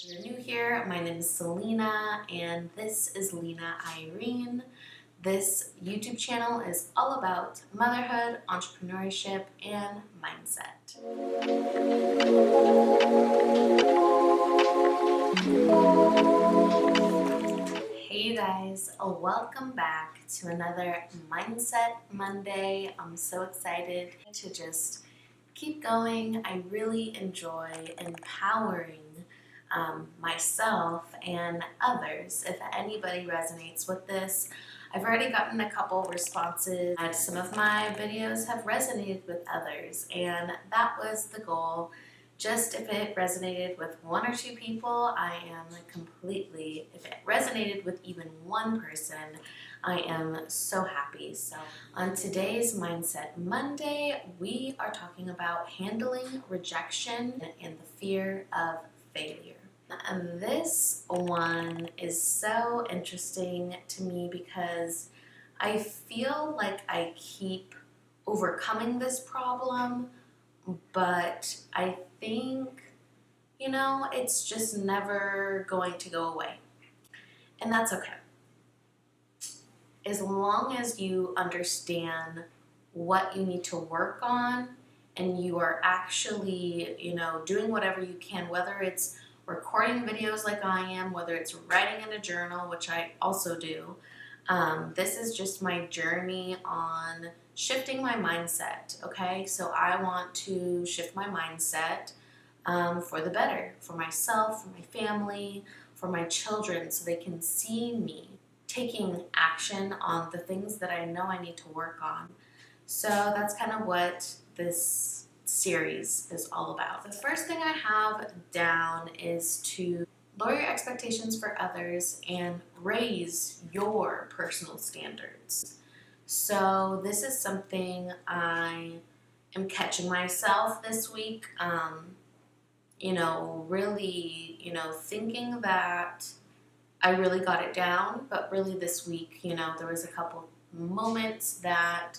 If you're new here, my name is Selena, and this is Lena Irene. This YouTube channel is all about motherhood, entrepreneurship, and mindset. Hey you guys, welcome back to another Mindset Monday. I'm so excited to just keep going. I really enjoy empowering myself and others. If anybody resonates with this, I've already gotten a couple responses. Some of my videos have resonated with others, and that was the goal. Just if it resonated with one or two people, I am completely, if it resonated with even one person, I am so happy. So on today's Mindset Monday, we are talking about handling rejection and the fear of failure. And this one is so interesting to me because I feel like I keep overcoming this problem, but I think, it's just never going to go away. And that's okay. As long as you understand what you need to work on and you are actually, doing whatever you can, whether it's recording videos like I am, whether it's writing in a journal, which I also do. This is just my journey on shifting my mindset, okay? So I want to shift my mindset for the better, for myself, for my family, for my children, so they can see me taking action on the things that I know I need to work on. So that's kind of what this series is all about. The first thing I have down is to lower your expectations for others and raise your personal standards. So this is something I am catching myself this week, really, thinking that I really got it down, but really this week, there was a couple moments that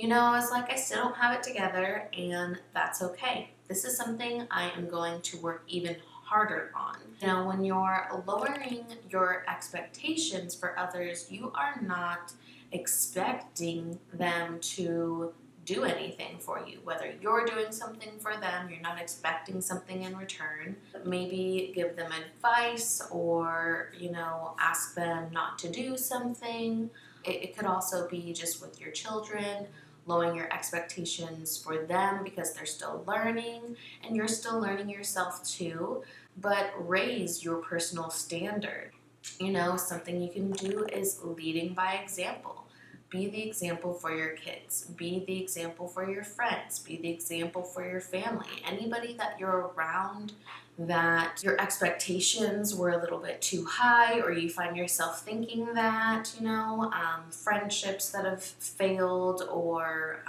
I was like, I still don't have it together, and that's okay. This is something I am going to work even harder on. When you're lowering your expectations for others, you are not expecting them to do anything for you. Whether you're doing something for them, you're not expecting something in return. Maybe give them advice or, ask them not to do something. It could also be just with your children, lowering your expectations for them because they're still learning and you're still learning yourself too, but raise your personal standard. Something you can do is leading by example. Be the example for your kids. Be the example for your friends. Be the example for your family. Anybody that you're around that your expectations were a little bit too high, or you find yourself thinking that, friendships that have failed, or,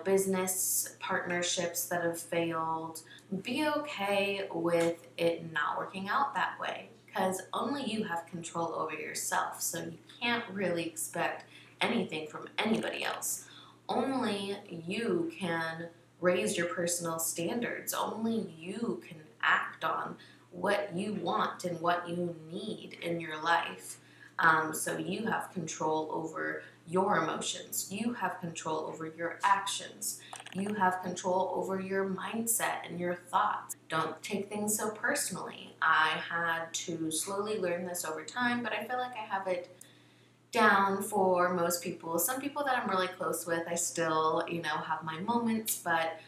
business partnerships that have failed, be okay with it not working out that way, because only you have control over yourself. So you can't really expect anything from anybody else. Only you can raise your personal standards. Only you can act on what you want and what you need in your life. So you have control over your emotions. You have control over your actions. You have control over your mindset and your thoughts. Don't take things so personally. I had to slowly learn this over time, but I feel like I have it down for most people. Some people that I'm really close with, I still, have my moments, but,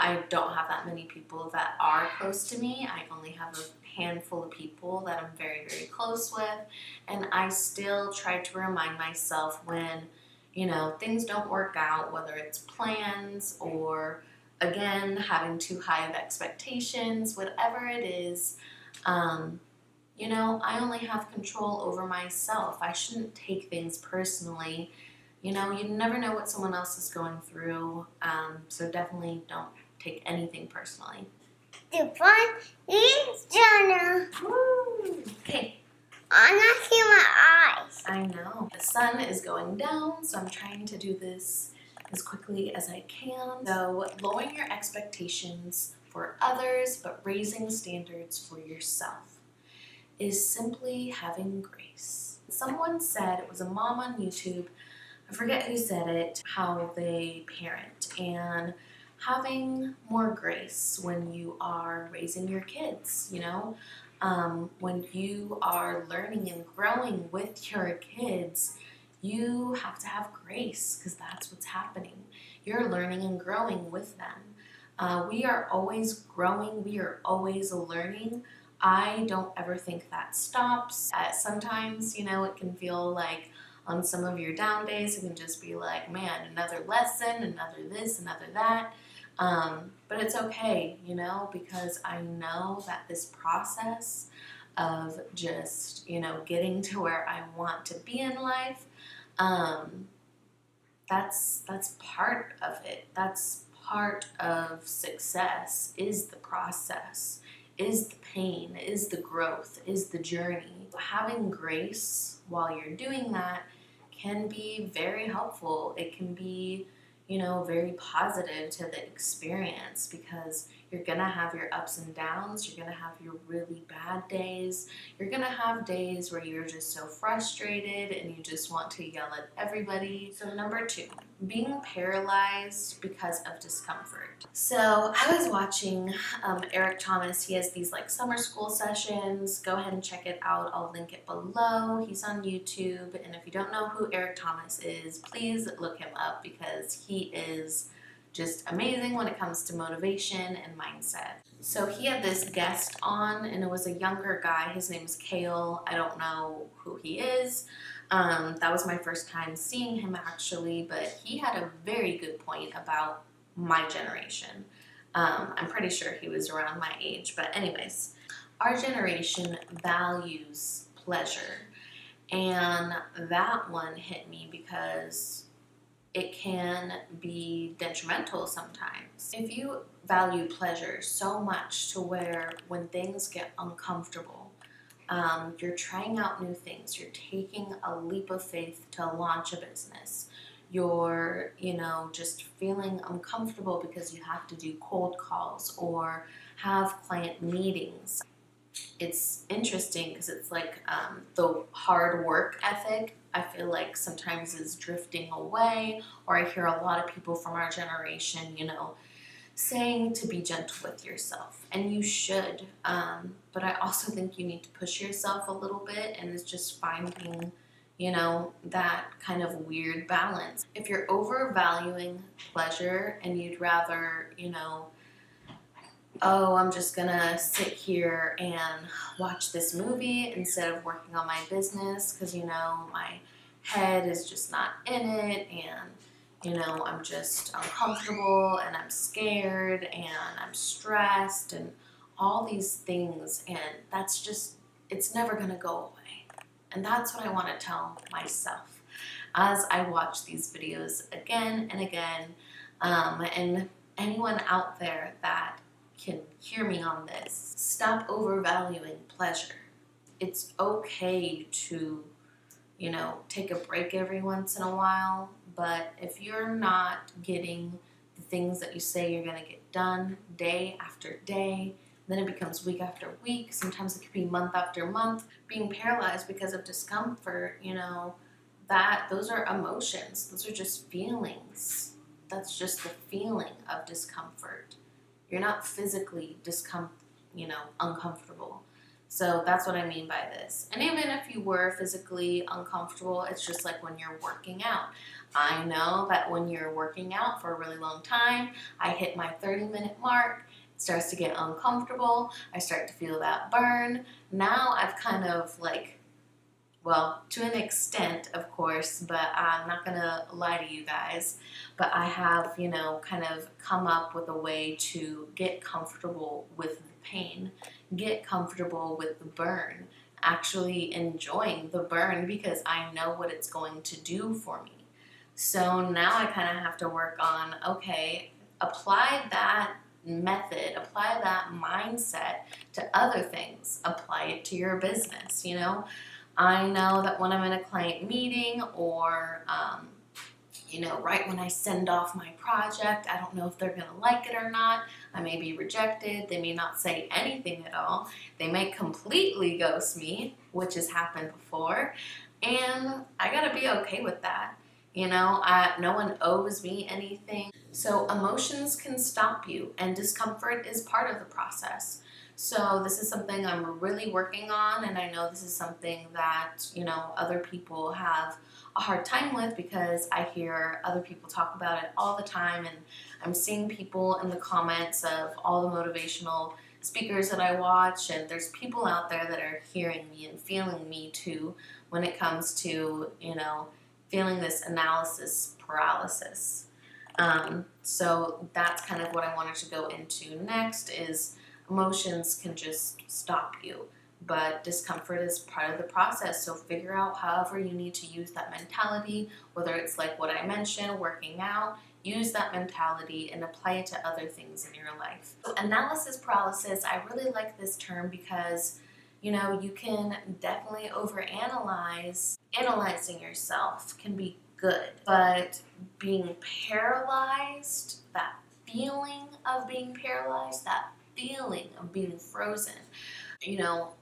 I don't have that many people that are close to me. I only have a handful of people that I'm very, very close with, and I still try to remind myself when, things don't work out, whether it's plans or, again, having too high of expectations, whatever it is, I only have control over myself. I shouldn't take things personally. You never know what someone else is going through, so definitely don't take anything personally. The fun is Jonah. Woo! Okay. I'm not seeing my eyes. I know. The sun is going down, so I'm trying to do this as quickly as I can. So lowering your expectations for others, but raising standards for yourself is simply having grace. Someone said, it was a mom on YouTube, I forget who said it, how they parent and having more grace when you are raising your kids, when you are learning and growing with your kids, you have to have grace because that's what's happening. You're learning and growing with them. We are always growing, we are always learning. I don't ever think that stops. Sometimes, it can feel like on some of your down days, it can just be like, man, another lesson, another this, another that. But it's okay, because I know that this process of just, getting to where I want to be in life, that's part of it. That's part of success, is the process, is the pain, is the growth, is the journey. Having grace while you're doing that can be very helpful. It can be, very positive to the experience because you're gonna have your ups and downs, you're gonna have your really bad days, you're gonna have days where you're just so frustrated and you just want to yell at everybody. So number 2, being paralyzed because of discomfort. So I was watching Eric Thomas. He has these like summer school sessions. Go ahead and check it out. I'll link it below. He's on YouTube. And if you don't know who Eric Thomas is, please look him up because he is just amazing when it comes to motivation and mindset. So he had this guest on, and it was a younger guy. His name is Kale. I don't know who he is. That was my first time seeing him actually, but he had a very good point about my generation. I'm pretty sure he was around my age, but anyways, our generation values pleasure, and that one hit me because it can be detrimental sometimes. If you value pleasure so much to where when things get uncomfortable, you're trying out new things, you're taking a leap of faith to launch a business, you're, just feeling uncomfortable because you have to do cold calls or have client meetings. It's interesting because it's like the hard work ethic, I feel like sometimes is drifting away, or I hear a lot of people from our generation, saying to be gentle with yourself, and you should, but I also think you need to push yourself a little bit, and it's just finding, that kind of weird balance. If you're overvaluing pleasure and you'd rather, oh, I'm just gonna sit here and watch this movie instead of working on my business because, my head is just not in it, and, I'm just uncomfortable and I'm scared and I'm stressed and all these things, and that's just, it's never gonna go away. And that's what I want to tell myself as I watch these videos again and again, and anyone out there that can hear me on this, stop overvaluing pleasure. It's okay to, take a break every once in a while, but if you're not getting the things that you say you're going to get done day after day, then it becomes week after week, sometimes it could be month after month, being paralyzed because of discomfort, those are emotions, those are just feelings. That's just the feeling of discomfort. You're not physically uncomfortable. So that's what I mean by this. And even if you were physically uncomfortable, it's just like when you're working out. I know that when you're working out for a really long time, I hit my 30-minute mark, it starts to get uncomfortable, I start to feel that burn. Now I've kind of well, to an extent, of course, but I'm not gonna lie to you guys, but I have, kind of come up with a way to get comfortable with the pain, get comfortable with the burn, actually enjoying the burn because I know what it's going to do for me. So now I kind of have to work on, okay, apply that method, apply that mindset to other things, apply it to your business, I know that when I'm in a client meeting or, right when I send off my project, I don't know if they're gonna like it or not. I may be rejected. They may not say anything at all. They may completely ghost me, which has happened before. And I gotta be okay with that. No one owes me anything. So emotions can stop you, and discomfort is part of the process. So this is something I'm really working on, and I know this is something that, other people have a hard time with, because I hear other people talk about it all the time, and I'm seeing people in the comments of all the motivational speakers that I watch, and there's people out there that are hearing me and feeling me too when it comes to, feeling this analysis paralysis. So that's kind of what I wanted to go into next is emotions can just stop you, but discomfort is part of the process. So figure out however you need to use that mentality, whether it's like what I mentioned, working out, use that mentality and apply it to other things in your life. So analysis paralysis, I really like this term because you can definitely overanalyze. Analyzing yourself can be good, but being paralyzed, that feeling of being paralyzed, that feeling of being frozen,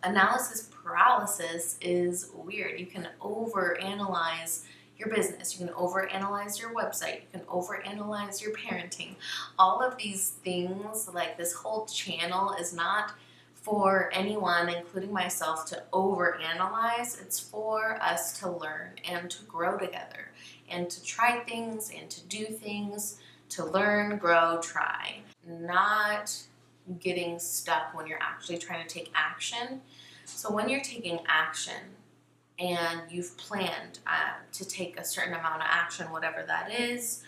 analysis paralysis is weird. You can overanalyze your business, you can overanalyze your website, you can overanalyze your parenting. All of these things, like this whole channel, is not for anyone, including myself, to overanalyze. It's for us to learn and to grow together and to try things and to do things, to learn, grow, try. Not getting stuck when you're actually trying to take action. So when you're taking action and you've planned to take a certain amount of action, whatever that is,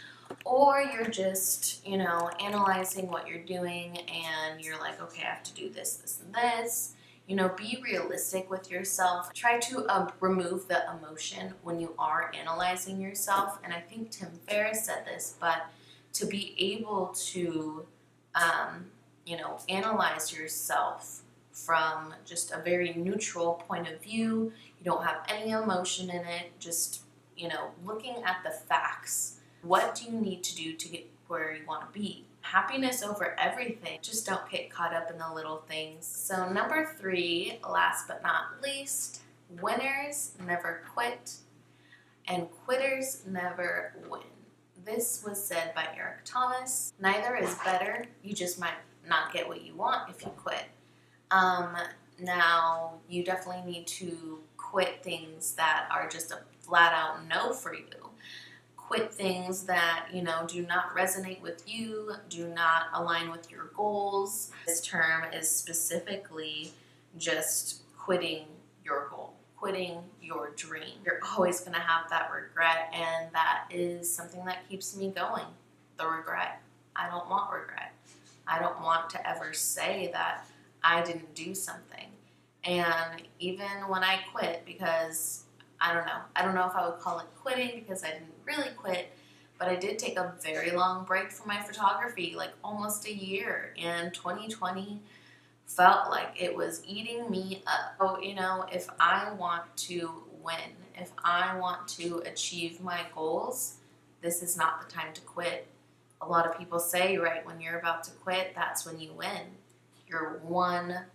or you're just, analyzing what you're doing and you're like, okay, I have to do this, this, and this. Be realistic with yourself. Try to remove the emotion when you are analyzing yourself. And I think Tim Ferriss said this, but to be able to, analyze yourself from just a very neutral point of view. You don't have any emotion in it, just, looking at the facts. What do you need to do to get where you want to be? Happiness over everything. Just don't get caught up in the little things. So number 3, last but not least, winners never quit and quitters never win. This was said by Eric Thomas. Neither is better. You just might not get what you want if you quit. Now, you definitely need to quit things that are just a flat out no for you. Quit things that, do not resonate with you, do not align with your goals. This term is specifically just quitting your goal, quitting your dream. You're always going to have that regret, and that is something that keeps me going. The regret. I don't want regret. I don't want to ever say that I didn't do something. And even when I quit, because I don't know if I would call it quitting because I didn't really quit, but I did take a very long break from my photography, like almost a year. And 2020 felt like it was eating me up. So, if I want to win, if I want to achieve my goals, this is not the time to quit. A lot of people say, right, when you're about to quit, that's when you win. You're one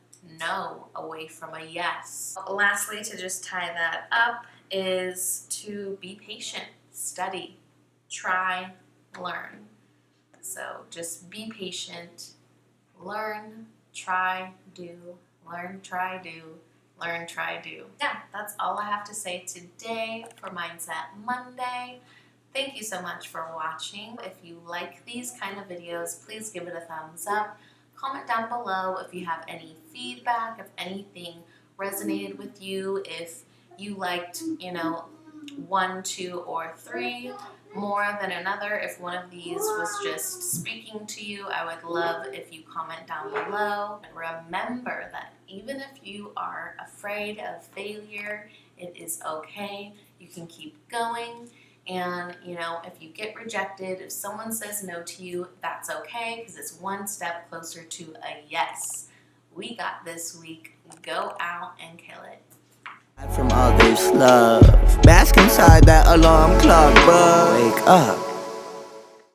no away from a yes. Lastly, to just tie that up, is to be patient, study, try, learn. So just be patient, learn, try, do, learn, try, do, learn, try, do. Yeah, that's all I have to say today for Mindset Monday. Thank you so much for watching. If you like these kind of videos, please give it a thumbs up. Comment down below if you have any feedback, if anything resonated with you, if you liked, 1, 2, or 3 more than another. If one of these was just speaking to you, I would love if you comment down below. Remember that even if you are afraid of failure, it is okay. You can keep going. And, if you get rejected, if someone says no to you, that's okay, because it's one step closer to a yes. We got this week. Go out and kill it. From all this love, bask inside that alarm clock, but wake up.